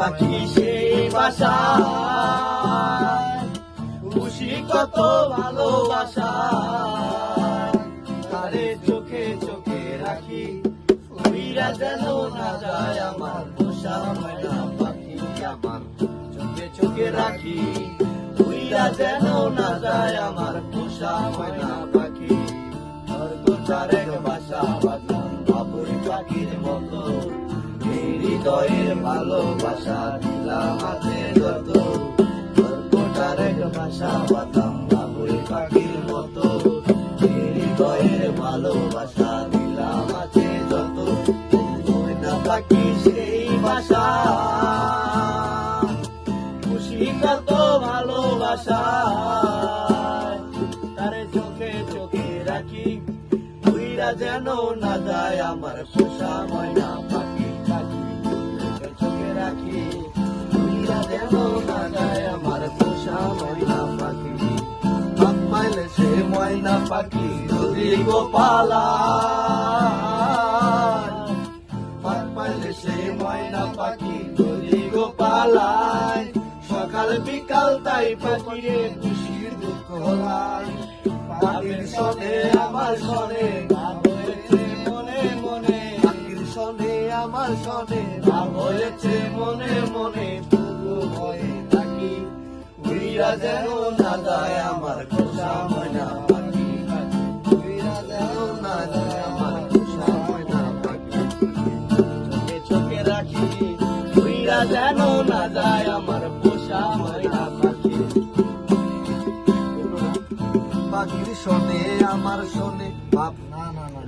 পাখি সেই বাসা, খুশি কত ভালোবাসা, তারে চোখে চোখে রাখি, উইরা যেন না যায় আমার পোষা ময়না পাখি। আমার চোখে চোখে রাখি, উইরা যেন না যায় আমার পোষা ময়না পাখি। তার এক বাসা বাঁধলাম বাবুই পাখির মতো, এই হৃদয়ের ভালোবাসা দিলাম আছে যত। তার এক বাসা বাঁধলাম বাবুই পাখির মতো, এই হৃদয়ের ভালোবাসা দিলাম আছে যত। ময়না পাখি সেই বাসা, খুশি কত ভালোবাসা, তারে চোখে চোখে রাখি, উইরা যেন না যায় আমার পোষা ময়না পাখি। চোখে চোখে রাখি, উইরা যেন না যায় আমার পোষা ময়না পাখি। হাত পাইলে সে ময়না পাখি যদি গোপালায়, হাত পাইলে সে ময়না পাখি যদি গোপালায়, সকাল বিকাল তাই পাখিরে খুশির দুঃখ হলায়। পাখির সনে আমার সনে ভাব হয়েছে মনে মনে, পাখির সনে আমার সনে ভাব হয়েছে মনে মনে। তবু ভয়ে থাকি, উইরা যেন না যায় আমার পোষা ময়না পাখি। উইরা যেন না যায় আমার পোষা ময়না পাখি। চোখে চোখে রাখি, উইরা যেন না যায় আমার পোষা ময়না পাখি। পাখির শোনে আমার শোনে বাপ। না না না